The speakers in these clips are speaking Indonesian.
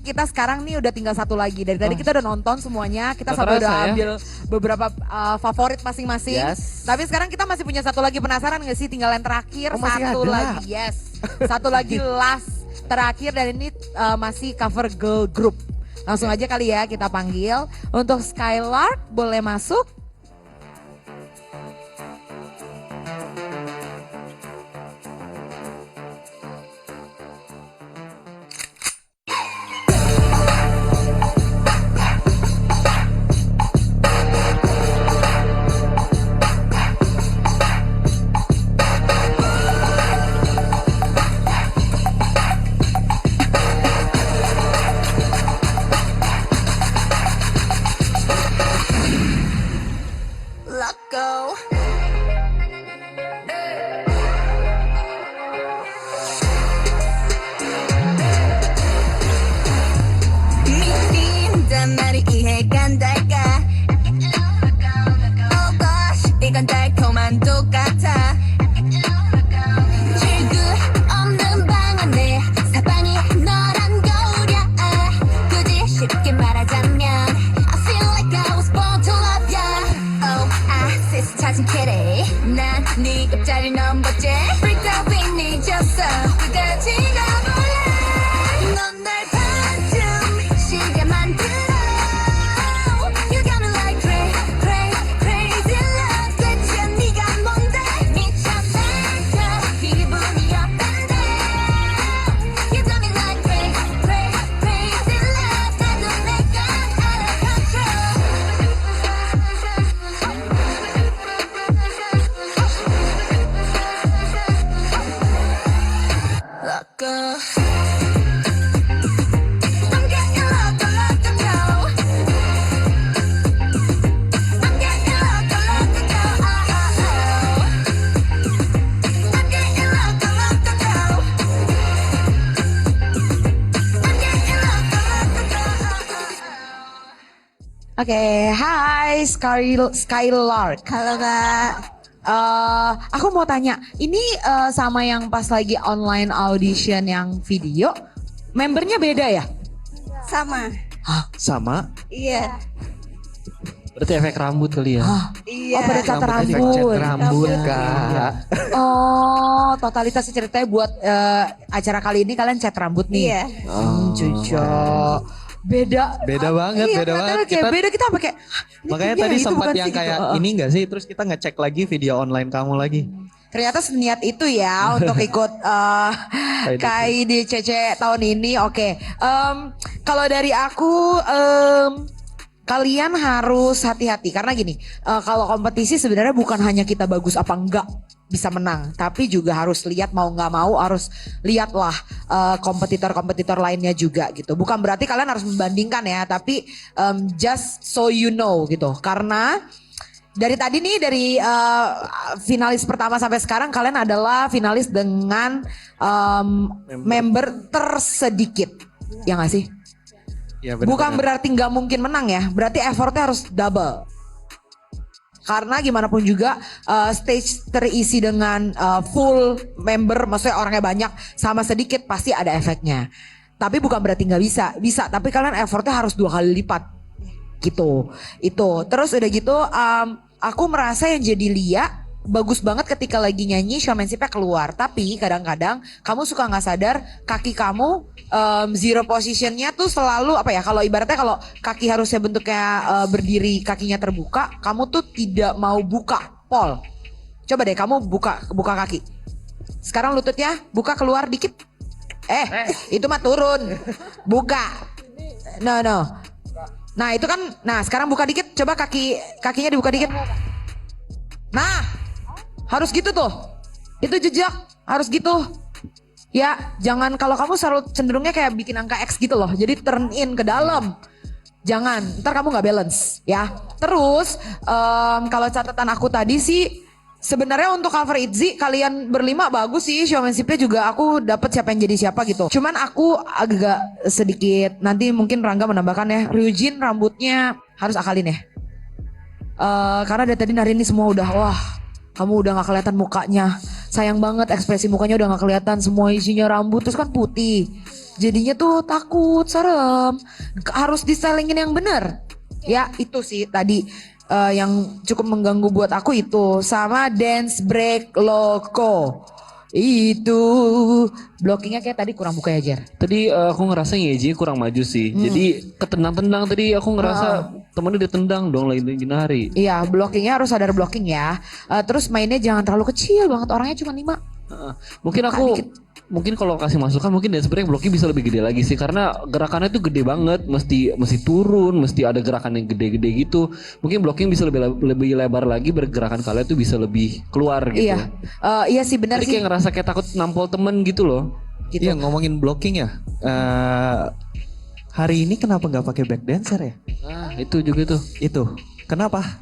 Kita sekarang nih udah tinggal satu lagi. Dari tadi kita udah nonton semuanya. Kita Gak sampai udah terasa ya. ambil beberapa favorit masing-masing. Yes. Tapi sekarang kita masih punya satu lagi. Penasaran gak sih? Tinggal yang terakhir. Oh, masih Satu ada. lagi. Yes. Satu lagi last terakhir, dan ini masih cover girl group. Langsung aja kali ya kita panggil. Untuk Skylark boleh masuk. Let go. 미친단 말이 이해가 안 될까? Oh gosh, 이건 달콤한 똑같아. 출구 없는 방 안에 사방이 너란 거울이야. 굳이 쉽게 말하자면 I feel like I was born to love ya. Oh, 세상 찾은 캐리. 난 네 옆자리 넘버째. Freaked out 윈 잊었어. 끝까지 가볼래. 넌 날 반쯤 미치게 만들어. You got me like crazy love. 대체 네가 뭔데? 미쳤을까? 기분이 어떤데? You got me like crazy love. 나도 내가 out of control. Let go. I'm getting loco. I'm getting loco. I'm getting loco. Oke, hai Skylark. Halo Kak. Aku mau tanya, ini sama yang pas lagi online audition yang video, membernya beda ya? Sama. Hah, sama? Iya. Berarti efek rambut kali ya? Iya. Oh, pada cat Efek cat rambut. rambut, Kak. Oh, totalitas ceritanya buat acara kali ini kalian cat rambut nih. Iya. Cuco. Beda. Beda banget, Iya, beda kelihatannya banget. kayak Kita- beda, kita apa kayak, "Hah, ini Makanya kayaknya tadi itu sempat bukan yang sih," kayak gitu. ini enggak sih? Terus kita ngecek lagi video online kamu lagi. Ternyata seniat itu ya untuk ikut KIDCC tahun ini. Oke, kalau dari aku, kalian harus hati-hati karena gini, kalau kompetisi sebenarnya bukan hanya kita bagus apa enggak bisa menang, tapi juga harus lihat mau nggak mau harus lihatlah kompetitor-kompetitor lainnya juga gitu. Bukan berarti kalian harus membandingkan ya, tapi just so you know gitu. Karena dari tadi nih, dari finalis pertama sampai sekarang kalian adalah finalis dengan member tersedikit, ya nggak sih? Ya, Bukan berarti nggak mungkin menang ya, berarti effortnya harus double. Karena gimana pun juga stage terisi dengan full member, maksudnya orangnya banyak sama sedikit pasti ada efeknya. Tapi bukan berarti nggak bisa. Tapi kalian effortnya harus 2 kali lipat. Gitu, itu. Terus udah gitu, aku merasa yang jadi Lia bagus banget ketika lagi nyanyi showmanship-nya keluar. Tapi kadang-kadang kamu suka nggak sadar kaki kamu zero positionnya tuh selalu apa ya? Kalau ibaratnya kalau kaki harusnya bentuknya berdiri, kakinya terbuka, kamu tuh tidak mau buka pol. Coba deh kamu buka kaki. Sekarang lututnya buka keluar dikit. Itu mah turun. Buka. No. Nah itu kan, nah sekarang buka dikit, coba kakinya dibuka dikit. Nah, harus gitu tuh. Itu jejak, harus gitu. Ya, jangan, kalau kamu selalu cenderungnya kayak bikin angka X gitu loh. Jadi turn in ke dalam. Jangan, ntar kamu nggak balance ya. Terus kalau catatan aku tadi sih, sebenarnya untuk cover Itzy kalian berlima bagus sih, showmanship-nya juga aku dapat siapa yang jadi siapa gitu. Cuman aku agak sedikit, nanti mungkin Rangga menambahkan ya, Ryujin rambutnya harus akalin ya. Karena dari tadi hari ini semua udah wah kamu udah gak kelihatan mukanya. Sayang banget ekspresi mukanya udah gak kelihatan, semua isinya rambut terus kan putih. Jadinya tuh takut, serem. Harus di-stylingin yang bener. Ya itu sih tadi yang cukup mengganggu buat aku itu. Sama dance break loco. Itu blockingnya kayak tadi kurang buka ya Jer. Tadi aku ngerasa Yeji kurang maju sih. Jadi ketendang-tendang tadi aku ngerasa temennya ditendang dong lagi hari. Iya blockingnya harus sadar blocking ya. Terus mainnya jangan terlalu kecil banget, orangnya cuma 5. Mungkin aku mungkin kalau kasih masukan mungkin dance break blocking bisa lebih gede lagi sih karena gerakannya tuh gede banget, mesti turun, mesti ada gerakan yang gede-gede gitu. Mungkin blocking bisa lebih lebar lagi, bergerakan kalian tuh bisa lebih keluar gitu. Iya. Iya sih benar Jadi sih. kayak ngerasa kayak takut nampol temen gitu loh. Gitu. Iya ngomongin blocking ya. Hari ini kenapa nggak pakai back dancer ya? Nah, itu juga tuh. Itu kenapa?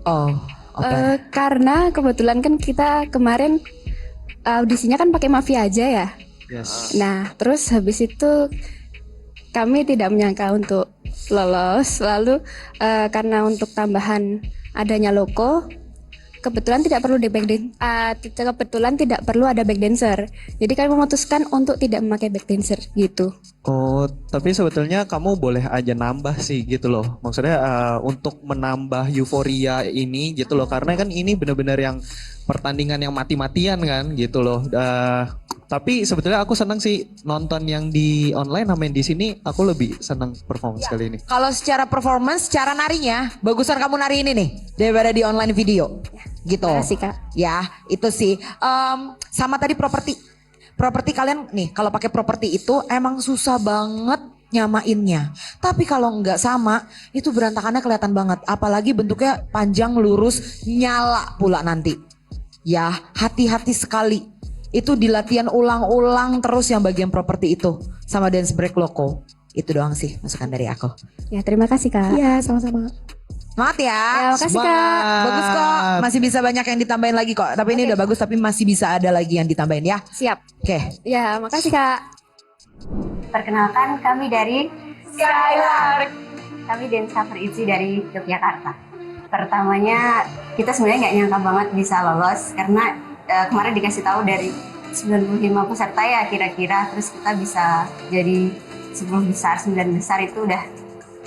Oh, oke. Karena kebetulan kan kita kemarin audisinya kan pakai Mafia aja ya. Yes. Nah, terus habis itu kami tidak menyangka untuk lolos. Lalu karena untuk tambahan adanya logo, kebetulan tidak perlu kebetulan tidak perlu ada back dancer. Jadi kami memutuskan untuk tidak memakai back dancer gitu. Oh, tapi sebetulnya kamu boleh aja nambah sih gitu loh. Maksudnya untuk menambah euforia ini gitu loh. Karena kan ini benar-benar yang pertandingan yang mati-matian kan gitu loh. Tapi sebetulnya aku senang sih nonton yang di online sama yang di sini. Aku lebih senang performance kali ini. Kalau secara performance, secara narinya, bagusan kamu nari ini nih daripada di online video. Gitu. Terima kasih, Kak. Ya, itu sih. Sama tadi properti. Properti kalian nih, kalau pakai properti itu emang susah banget nyamainnya. Tapi kalau nggak sama, itu berantakannya kelihatan banget. Apalagi bentuknya panjang, lurus, nyala pula nanti. Ya, hati-hati sekali. Itu di latihan ulang-ulang terus yang bagian properti itu. Sama dance break loco. Itu doang sih masukan dari aku. Ya, terima kasih, Kak. Iya, sama-sama. Semangat ya. Ya, makasih, Kak. Bagus kok. Masih bisa banyak yang ditambahin lagi kok. Tapi ini udah bagus, tapi masih bisa ada lagi yang ditambahin ya. Siap. Oke. Ya, makasih, Kak. Perkenalkan kami dari Skylark. Kami dance cover ITZY dari Yogyakarta. Pertamanya kita sebenarnya nggak nyangka banget bisa lolos karena kemarin dikasih tahu dari 95 peserta ya kira-kira, terus kita bisa jadi 10 besar, 9 besar itu udah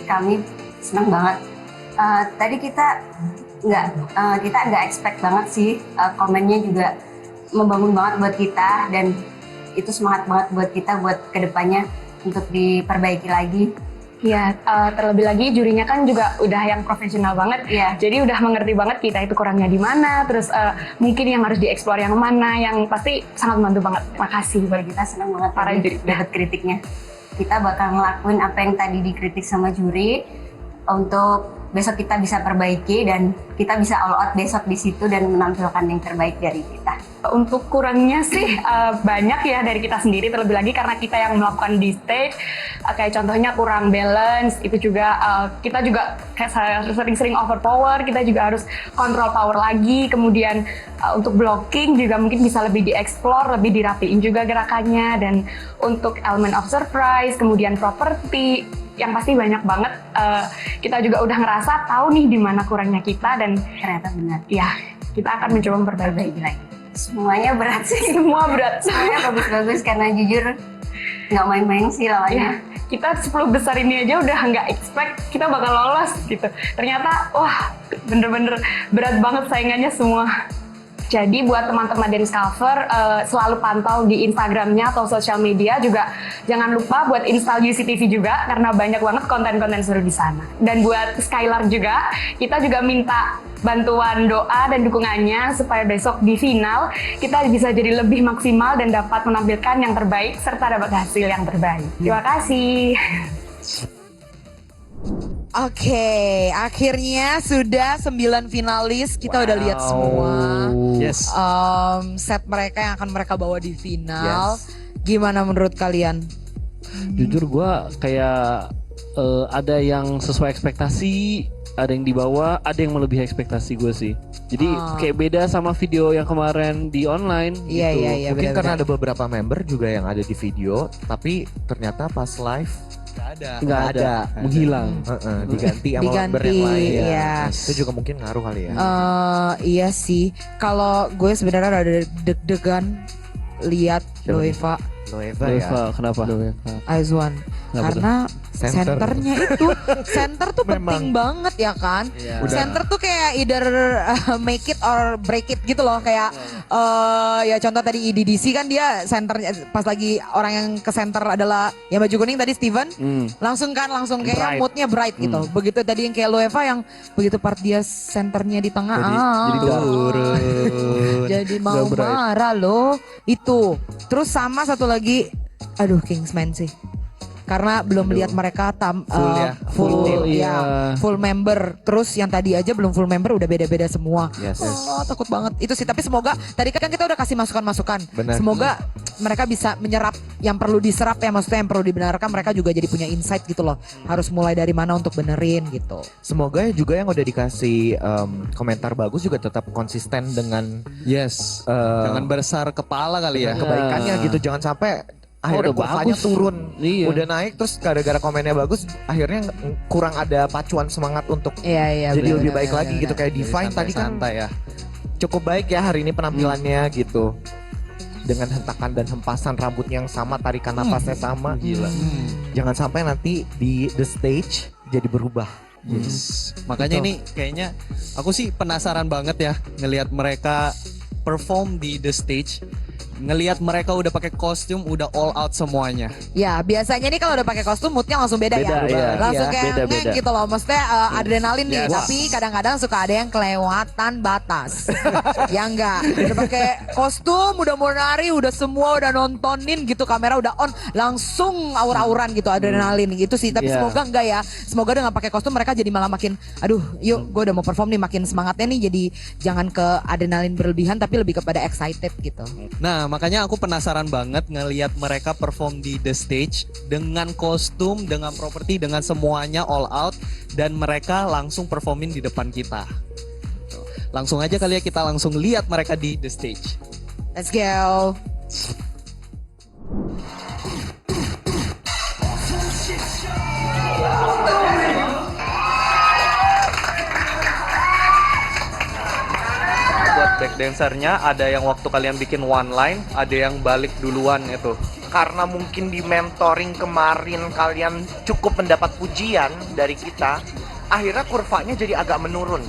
kami senang banget. Tadi kita nggak expect banget sih, komennya juga membangun banget buat kita dan itu semangat banget buat kita buat kedepannya untuk diperbaiki lagi. Ya, terlebih lagi jurinya kan juga udah yang profesional banget. Iya. Jadi udah mengerti banget kita itu kurangnya di mana, terus mungkin yang harus dieksplor yang mana, yang pasti sangat membantu banget. Makasih buat Kita senang banget para tadi juri. dapat kritiknya. Kita bakal ngelakuin apa yang tadi dikritik sama juri untuk besok kita bisa perbaiki dan kita bisa all out besok di situ dan menampilkan yang terbaik dari kita. Untuk kurangnya sih banyak ya dari kita sendiri, terlebih lagi karena kita yang melakukan di stage. Kayak contohnya kurang balance, itu juga kita juga kayak sering-sering overpower, kita juga harus kontrol power lagi. Kemudian untuk blocking juga mungkin bisa lebih dieksplor, lebih dirapiin juga gerakannya. Dan untuk element of surprise, kemudian property, yang pasti banyak banget. Kita juga udah ngerasa tahu nih di mana kurangnya kita dan Ternyata benar. ya kita akan mencoba memperbaiki lagi. Semuanya berat sih. Semua berat. Semuanya bagus-bagus karena jujur nggak main-main sih Ya, lawannya. kita 10 besar ini aja udah nggak expect kita bakal lolos gitu. Ternyata wah bener-bener berat banget saingannya semua. Jadi buat teman-teman dari Scalver selalu pantau di Instagramnya atau sosial media juga. Jangan lupa buat install UCTV juga karena banyak banget konten-konten seru di sana. Dan buat Skylar juga, kita juga minta bantuan doa dan dukungannya supaya besok di final kita bisa jadi lebih maksimal dan dapat menampilkan yang terbaik serta dapat hasil yang terbaik. Terima kasih. Oke, akhirnya sudah 9 finalis. Kita udah lihat semua Yes. set mereka yang akan mereka bawa di final. Gimana menurut kalian? Jujur gue kayak ada yang sesuai ekspektasi, ada yang di bawah, ada yang melebihi ekspektasi gue sih. Jadi kayak beda sama video yang kemarin di online Iya gitu. iya iya. Mungkin benar-benar. karena ada beberapa member juga yang ada di video, tapi ternyata pas live Nggak ada, menghilang. diganti sama member yang Diganti, lain. iya. Itu juga mungkin ngaruh kali ya. Iya sih. Kalau gue sebenarnya ada deg-degan lihat Loeva Loeva ya. Loeva, kenapa? Aizwan Kenapa karena Center. senternya itu center tuh penting banget ya kan. Iya. Center tuh kayak either make it or break it gitu loh kayak ya contoh tadi IDDC kan dia senternya pas lagi orang yang ke center adalah yang baju kuning tadi Steven langsung kayak Bright. moodnya bright gitu. Begitu tadi yang kayak Loeva yang begitu part dia senternya di tengah jadi Turun. jadi mau Nggak bright. marah loh itu. Terus sama satu lagi, aduh Kingsman sih. Karena belum lihat mereka Full ya. full Full, ya, iya. full member. Terus yang tadi aja belum full member udah beda-beda semua. Yes. Oh, takut banget itu sih. Tapi semoga tadi kan kita udah kasih masukan-masukan. Benar. Semoga mereka bisa menyerap yang perlu diserap ya, maksudnya yang perlu dibenarkan. Mereka juga jadi punya insight gitu loh. Harus mulai dari mana untuk benerin gitu. Semoga juga yang udah dikasih komentar bagus juga tetap konsisten dengan Yes. eh, Jangan besar kepala kali ya. kebaikannya gitu. Jangan sampai akhirnya udah kurvanya bagus. turun. Iya. Udah naik terus gara-gara komennya bagus akhirnya kurang ada pacuan semangat untuk Iya iya. jadi benar, lebih benar, baik benar, lagi benar. gitu. Kayak Jadi Divine tadi kan santai ya. cukup baik ya hari ini penampilannya gitu. Dengan hentakan dan hempasan rambut yang sama, tarikan napasnya sama. Gila. Jangan sampai nanti di the stage jadi berubah. Yes. Makanya ini kayaknya aku sih penasaran banget ya ngelihat mereka perform di the stage. Ngelihat mereka udah pakai kostum, udah all out semuanya. Ya biasanya nih kalau udah pakai kostum moodnya langsung beda, Beda, ya. iya. Langsung Iya, kayak beda-beda. ngeng gitu loh. Maksudnya adrenalin nih. Yes. Tapi kadang-kadang suka ada yang kelewatan batas. Ya enggak. Udah pakai kostum, udah mau nari, udah semua udah nontonin gitu. Kamera udah on. Langsung aur-auran gitu adrenalin gitu sih. Tapi Iya. semoga enggak ya. Semoga dengan pakai kostum mereka jadi malah makin aduh yuk gue udah mau perform nih. Makin semangatnya nih jadi jangan ke adrenalin berlebihan tapi lebih kepada excited gitu. Nah, makanya aku penasaran banget ngelihat mereka perform di the stage dengan kostum, dengan properti, dengan semuanya all out dan mereka langsung performin di depan kita. Langsung aja kali ya kita langsung lihat mereka di the stage. Let's go. Buat back dancernya ada yang waktu kalian bikin one line, ada yang balik duluan itu. Karena mungkin di mentoring kemarin kalian cukup mendapat pujian dari kita, akhirnya kurvanya jadi agak menurun.